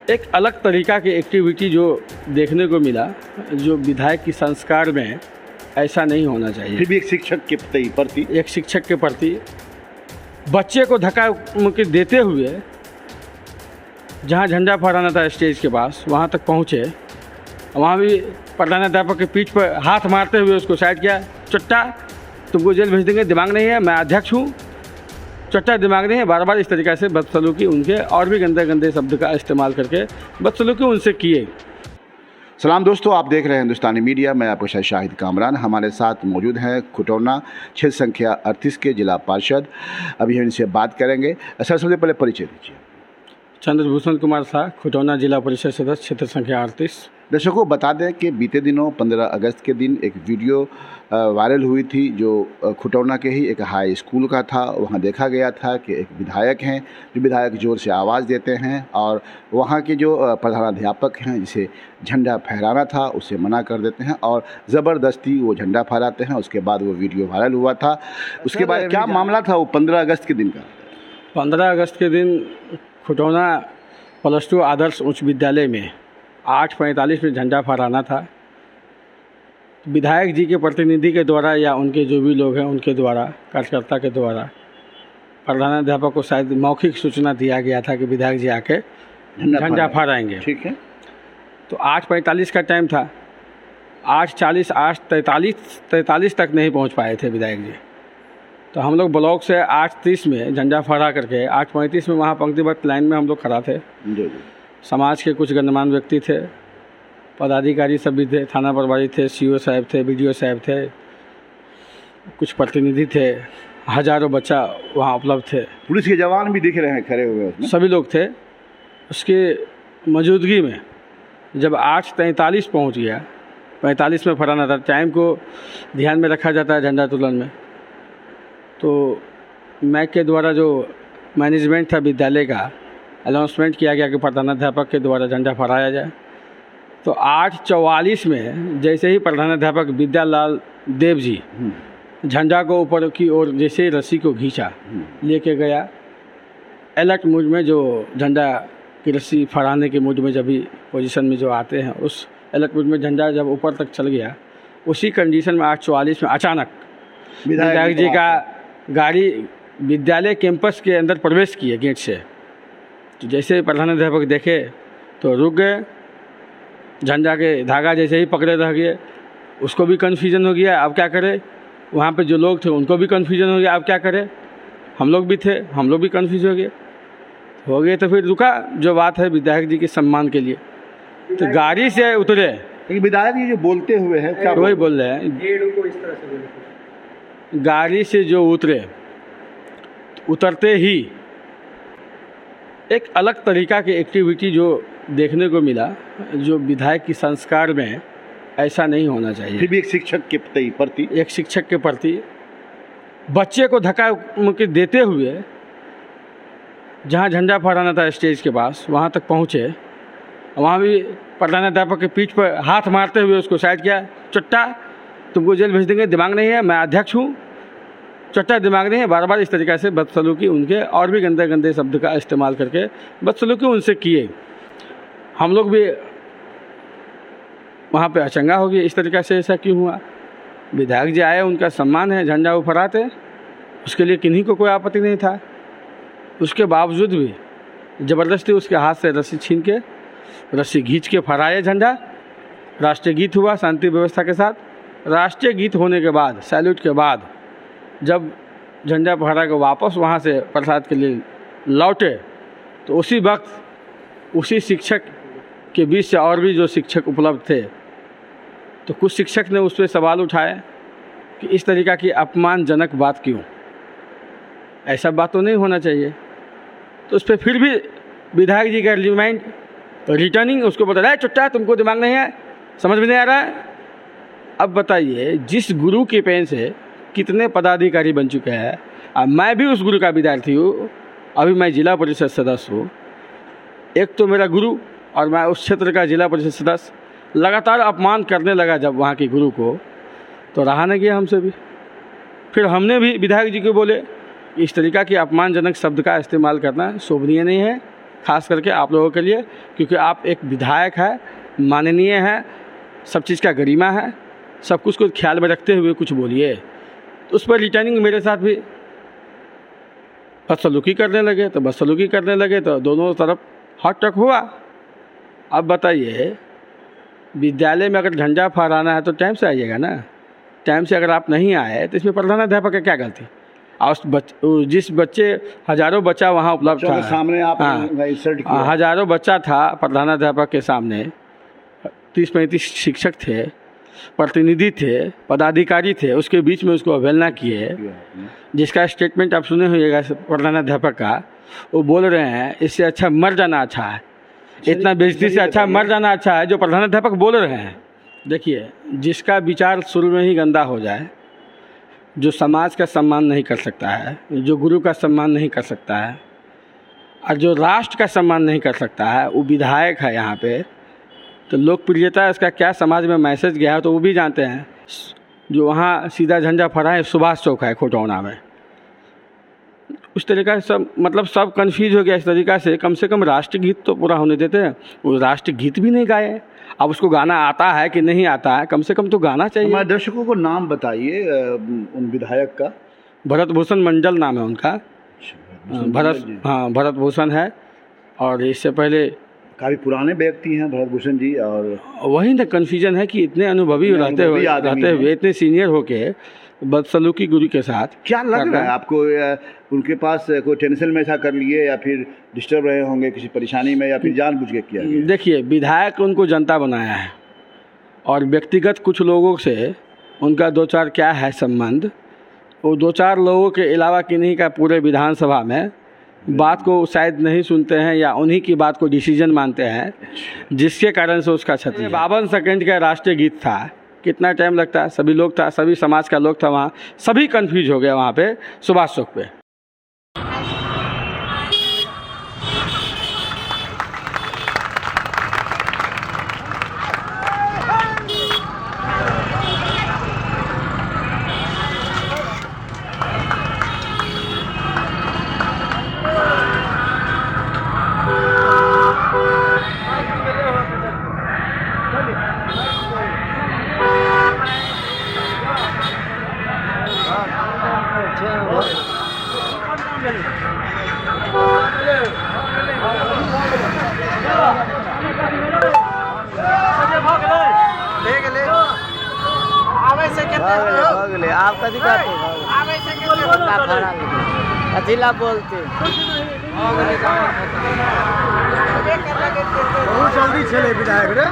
एक अलग तरीका की एक्टिविटी जो देखने को मिला, जो विधायक की संस्कार में ऐसा नहीं होना चाहिए। फिर भी एक शिक्षक के प्रति एक शिक्षक के प्रति बच्चे को धक्का मुक्की देते हुए जहाँ झंडा फहराना था स्टेज के पास, वहाँ तक पहुँचे। वहाँ भी प्रधानाध्यापक के पीठ पर हाथ मारते हुए उसको साइड किया। चट्टा, तुमको जेल भेज देंगे, दिमाग नहीं है, मैं अध्यक्ष हूँ, चट्टा दिमाग नहीं है। बार बार इस तरीक़े से बदसलूकी उनके और भी गंदे गंदे शब्द का इस्तेमाल करके बदसलूकी उनसे किए। सलाम दोस्तों, आप देख रहे हैं हिंदुस्तानी मीडिया। मैं आपको शाहिद कामरान, हमारे साथ मौजूद हैं खुटौना क्षेत्र संख्या 38 के जिला पार्षद। अभी हम इनसे बात करेंगे। सर, सबसे पहले परिचय दीजिए। चंद्रभूषण कुमार शाह, खुटौना जिला परिषद सदस्य, क्षेत्र संख्या 38। दर्शकों बता दें कि बीते दिनों 15 अगस्त के दिन एक वीडियो वायरल हुई थी जो खुटौना के ही एक हाई स्कूल का था। वहां देखा गया था कि एक विधायक हैं, जो विधायक ज़ोर से आवाज़ देते हैं और वहां के जो प्रधानाध्यापक हैं, जिसे झंडा फहराना था उसे मना कर देते हैं और ज़बरदस्ती वो झंडा फहराते हैं। उसके बाद वो वीडियो वायरल हुआ था। उसके बाद क्या मामला था वो 15 अगस्त के दिन का? 15 अगस्त के दिन खुटौना +2 आदर्श उच्च विद्यालय में 8:45 में झंडा फहराना था। विधायक जी के प्रतिनिधि के द्वारा या उनके जो भी लोग हैं उनके द्वारा, कार्यकर्ता के द्वारा प्रधानाध्यापक को शायद मौखिक सूचना दिया गया था कि विधायक जी आके झंडा फहराएंगे। ठीक है। तो 8:45 का टाइम था। 8:40, 8:43 तक नहीं पहुंच पाए थे विधायक जी। तो हम लोग ब्लॉक से 8:30 में झंडा फहरा करके 8:35 में वहाँ पंक्तिबद्ध लाइन में हम लोग खड़ा थे। समाज के कुछ गणमान्य व्यक्ति थे, पदाधिकारी सब भी थे, थाना प्रभारी थे, सीओ साहब थे, बीडीओ साहब थे, कुछ प्रतिनिधि थे, हजारों बच्चा वहाँ उपलब्ध थे। पुलिस के जवान भी दिख रहे हैं खड़े हुए उसमें। सभी लोग थे। उसके मौजूदगी में जब 8:43 पहुँच गया, 45 में फहराना था, टाइम को ध्यान में रखा जाता है झंडा तोलन में। तो मैक के द्वारा जो मैनेजमेंट था विद्यालय का, अनाउंसमेंट किया गया कि प्रधानाध्यापक के द्वारा झंडा फहराया जाए। तो 8:44 में जैसे ही प्रधानाध्यापक विद्यालाल देव जी झंडा को ऊपर की ओर जैसे ही रस्सी को खींचा, लेके गया अलर्ट मूड में, जो झंडा की रस्सी फहराने के मूड में जब भी पोजीशन में जो आते हैं, उस अलर्ट मूड में झंडा जब ऊपर तक चल गया, उसी कंडीशन में 8:44 में अचानक विधायक जी का गाड़ी विद्यालय कैंपस के अंदर प्रवेश किए गेट से। तो जैसे प्रधानाध्यापक देखे तो रुक गए। झंडा के धागा जैसे ही पकड़े रह गए, उसको भी कन्फ्यूजन हो गया, अब क्या करें। वहाँ पे जो लोग थे उनको भी कन्फ्यूजन हो गया, अब क्या करें। हम लोग भी थे, हम लोग भी कन्फ्यूज हो गए। तो फिर रुका, जो बात है विधायक जी के सम्मान के लिए, तो गाड़ी से उतरे। विधायक जी जो बोलते हुए हैं क्या वही बोल रहे हैं, गाड़ी से जो उतरे, उतरते ही एक अलग तरीका की एक्टिविटी जो देखने को मिला, जो विधायक की संस्कार में ऐसा नहीं होना चाहिए। फिर भी एक शिक्षक के प्रति एक शिक्षक के प्रति बच्चे को धक्का मुक्की देते हुए जहाँ झंडा फहराना था स्टेज के पास, वहाँ तक पहुँचे। वहाँ भी प्रधानाध्यापक के पीठ पर हाथ मारते हुए उसको साइड किया। चट्टा, तुमको जेल भेज देंगे, दिमाग नहीं है, मैं अध्यक्ष हूँ, चट्टा दिमाग नहीं है। बार बार इस तरीक़े से बदसलूकी उनके और भी गंदे गंदे शब्द का इस्तेमाल करके बदसलूकी उनसे किए। हम लोग भी वहाँ पे अचंगा हो गए, इस तरीक़े से ऐसा क्यों हुआ। विधायक जी आए, उनका सम्मान है, झंडा वो फहराते, उसके लिए किन्हीं को कोई आपत्ति नहीं था। उसके बावजूद भी ज़बरदस्ती उसके हाथ से रस्सी छीन के, रस्सी खींच के फहराया झंडा। राष्ट्रीय गीत हुआ शांति व्यवस्था के साथ। राष्ट्रीय गीत होने के बाद, सैल्यूट के बाद, जब झंडा फहरा के वापस वहाँ से प्रसाद के लिए लौटे, तो उसी वक्त उसी शिक्षक के बीच से और भी जो शिक्षक उपलब्ध थे, तो कुछ शिक्षक ने उस पर सवाल उठाए कि इस तरीक़ा की अपमानजनक बात क्यों, ऐसा बात तो नहीं होना चाहिए। तो उस पर फिर भी विधायक जी का रिटर्निंग उसको बता रहा है, चुट्टा, तुमको दिमाग नहीं है, समझ में नहीं आ रहा है। अब बताइए, जिस गुरु के पेन से कितने पदाधिकारी बन चुके हैं, अब मैं भी उस गुरु का विद्यार्थी हूँ, अभी मैं जिला परिषद सदस्य हूँ। एक तो मेरा गुरु और मैं उस क्षेत्र का जिला परिषद सदस्य, लगातार अपमान करने लगा जब वहाँ के गुरु को, तो रहा न गया हमसे भी। फिर हमने भी विधायक जी को बोले, इस तरीक़ा के अपमानजनक शब्द का इस्तेमाल करना शोभनीय नहीं है, खास करके आप लोगों के लिए, क्योंकि आप एक विधायक है, माननीय है, सब चीज़ का गरिमा है, सब कुछ को ख्याल में रखते हुए कुछ बोलिए। तो उस पर रिटर्निंग मेरे साथ भी बदसलूकी करने लगे, तो बदसलूकी करने लगे तो दोनों तरफ हक टक हुआ। अब बताइए, विद्यालय में अगर झंडा फहराना है तो टाइम से आइएगा ना। टाइम से अगर आप नहीं आए तो इसमें प्रधानाध्यापक है क्या गलती? और जिस बच्चे हज़ारों बच्चा वहाँ उपलब्ध था, सामने आप इंसल्ट किया, हज़ारों बच्चा था प्रधानाध्यापक के सामने, 30-35 शिक्षक थे, प्रतिनिधि थे, पदाधिकारी थे, उसके बीच में उसको अवहेलना किए, जिसका स्टेटमेंट आप सुने होइएगा प्रधानाध्यापक का। वो बोल रहे हैं इससे अच्छा मर जाना अच्छा है, इतना बेइज्जती से अच्छा मर जाना अच्छा है, जो प्रधानाध्यापक बोल रहे हैं। देखिए, जिसका विचार शुरू में ही गंदा हो जाए, जो समाज का सम्मान नहीं कर सकता है, जो गुरु का सम्मान नहीं कर सकता है, और जो राष्ट्र का सम्मान नहीं कर सकता है, वो विधायक है यहाँ पे, तो लोकप्रियता इसका क्या समाज में मैसेज गया है तो वो भी जानते हैं। जो वहाँ सीधा झंडा फहरा है सुभाष चौक है खुटौना में, उस तरीका से सब मतलब सब कन्फ्यूज हो गया इस तरीक़ा से। कम राष्ट्रगीत तो पूरा होने देते हैं, वो राष्ट्रगीत भी नहीं गाए। अब उसको गाना आता है कि नहीं आता है, कम से कम तो गाना चाहिए। हमारे दर्शकों को नाम बताइए उन विधायक का। भरत भूषण मंडल नाम है उनका। भरत भूषण है, और इससे पहले काफ़ी पुराने व्यक्ति हैं भरत भूषण जी। और वही ना कन्फ्यूजन है कि इतने अनुभवी रहते हुए इतने सीनियर होके बदसलूकी गुरु के साथ क्या लग रहा है आपको? उनके पास कोई टेंशन में ऐसा कर लिए, या फिर डिस्टर्ब रहे होंगे किसी परेशानी में, या फिर जानबूझ के किया गया? देखिए, विधायक उनको जनता बनाया है, और व्यक्तिगत कुछ लोगों से उनका दो चार क्या है संबंध, वो दो चार लोगों के अलावा किन्हीं का पूरे विधानसभा में बात को शायद नहीं सुनते हैं, या उन्हीं की बात को डिसीजन मानते हैं, जिसके कारण से उसका क्षति। 52 सेकंड का राष्ट्रीय गीत था, कितना टाइम लगता है? सभी लोग था, सभी समाज का लोग था वहाँ, सभी कंफ्यूज हो गए वहाँ पे सुभाष चौक पे। आप कथी करते अथिला बोलते बहुत जल्दी चले विधायक रे।